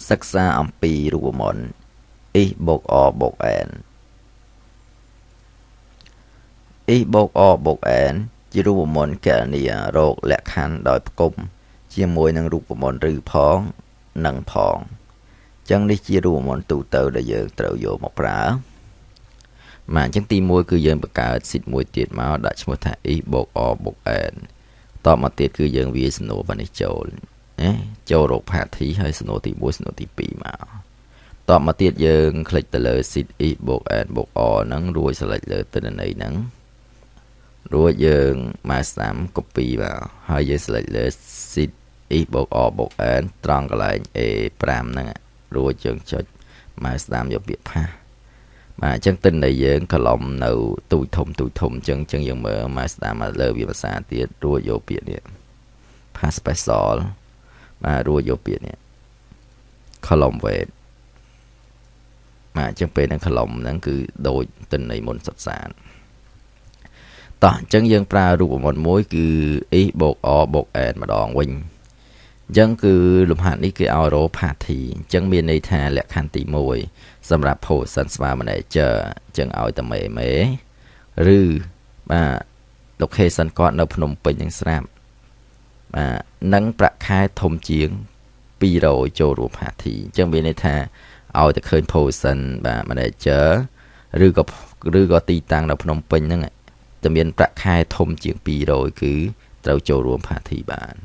សិក្សាអំពីរូបមន្ត is បូក o បូក n is បូក o បូក n ជារូបមន្តគណនារោគលក្ខខណ្ឌដោយផ្គុំជាមួយនឹងរូបមន្តឬផងនិងផងចឹងនេះជារូបមន្តទូទៅដែលយើងត្រូវយកមកប្រើបាទអញ្ចឹងទី1គឺយើងបង្កើតស៊ីតមួយទៀតមកដាក់ឈ្មោះថា is បូក o បូក n តមកទៀតគឺយើងវាយសំណួរបែបនេះចូលណាចូលរកផាធីហើយសំណួរទី1សំណួរទី2មកតមកទៀតយើងคลิกទៅលើ sit is បូក n បូក o ហ្នឹងរួច select លើទិន្នន័យហ្នឹងរួចយើង mouse តាម copy មកហើយយើង select លើ sit is បូក o បូក n ត្រង់កន្លែង A5 ហ្នឹងរួចយើងចុច mouse តាមយកពាក្យ pass បាទអញ្ចឹងទិន្នន័យយើងកន្លំនៅទូចធំអញ្ចឹងយើងមើល mouse តាមមកលើវាភាសាទៀតរួចយកពាក្យនេះ pass special បាទរួចយកពាក្យនេះ column weight បាទអញ្ចឹងពេលហ្នឹង column ហ្នឹងគឺដូចទិន្នន័យមុនសុទ្ធសាធតោះអញ្ចឹងយើងប្រើរូបមន្តមួយគឺ is បូក o បូក n ម្ដងវិញអញ្ចឹងគឺលំហាត់នេះគេឲ្យរក party អញ្ចឹងមានន័យថាលក្ខខណ្ឌទី1សម្រាប់ position ស្មើ manager អញ្ចឹងឲ្យតែមេឬបាទ location គាត់នៅភ្នំពេញនឹងស្រាប់បាទនិងប្រាក់ខែធំជាង200ចូលរួម party អញ្ចឹងមានន័យថាឲ្យតែឃើញ position បាទ manager ឬក៏ទីតាំងនៅភ្នំពេញហ្នឹងតែមានប្រាក់ខែធំជាង200គឺត្រូវចូលរួម party បាន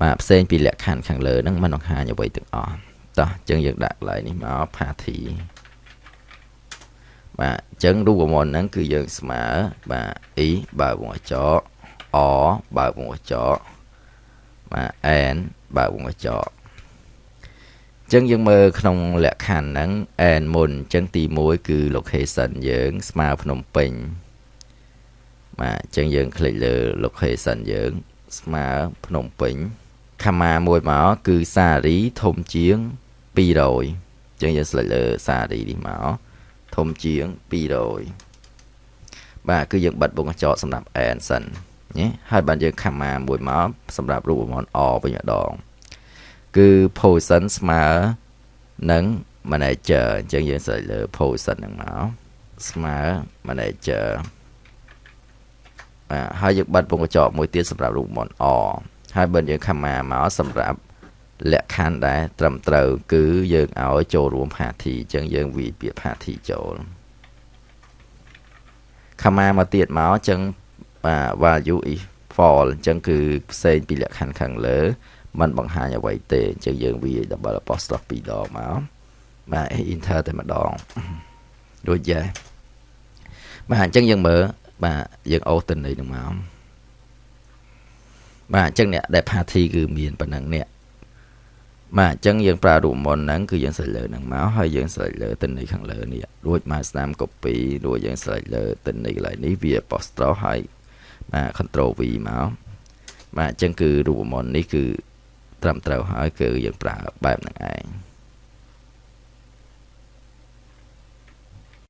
បាទផ្សេងពីលក្ខខណ្ឌខាងលើហ្នឹងមិនបង្ហាញអ្វីទាំងអស់តោះអញ្ចឹងយើងដាក់កន្លែងនេះមក party បាទអញ្ចឹងរូបមន្តហ្នឹងគឺយើងស្មើបាទ i បើកវងកញ្ចក់ o បើកវងកញ្ចក់បាទ n បើកវងកញ្ចក់អញ្ចឹងយើងមើលក្នុងលក្ខខណ្ឌហ្នឹង n មុនអញ្ចឹងទី1គឺ location យើងស្មើភ្នំពេញបាទអញ្ចឹងយើងคลิกលើ location យើងស្មើភ្នំពេញខមាមួយមកគឺសារីធំជាង200អញ្ចឹងយើង select លើសារីនេះមកធំជាង200បាទគឺយើងបិទវងកញ្ចក់សម្រាប់ n សិនណាហើយបានយើងខមាមួយមកសម្រាប់រូបមន្ត o វិញម្ដងគឺ position ស្មើនឹង manager អញ្ចឹងយើង select លើ position ហ្នឹងមកស្មើ manager ហើយយើងបិទវងកញ្ចក់មួយទៀតសម្រាប់រូបមន្ត o ហើយបើយើងខមាមកសម្រាប់លក្ខខណ្ឌដែលត្រឹមត្រូវគឺយើងឲ្យចូលរួម party អញ្ចឹងយើងវាយពាក្យ party ចូលខមាមកទៀតមកអញ្ចឹងបាទ value is false អញ្ចឹងគឺផ្សេងពីលក្ខខណ្ឌខាងលើมันបង្ហាញអ្វីទេអញ្ចឹងយើងវាយ double apostrophe 2ដងមកបាទ enter តែម្ដងដូចយ៉ាបាទអញ្ចឹងយើងមើលបាទយើងអូសទិន្នន័យនឹងមកបាទអញ្ចឹងអ្នកដែល party គឺមានប៉ុណ្ណឹងនេះបាទអញ្ចឹងយើងប្រើរូបមន្តហ្នឹងគឺយើង select លើហ្នឹងមកហើយយើង select លើទិន្នន័យខាងលើនេះរួចមកស្នាម copy រួចយើង select លើទិន្នន័យកន្លែងនេះវា apostrophe ហើយបាទ control V មកបាទអញ្ចឹងគឺរូបមន្តនេះគឺត្រឹមត្រូវហើយគឺយើងប្រើបែបហ្នឹងឯង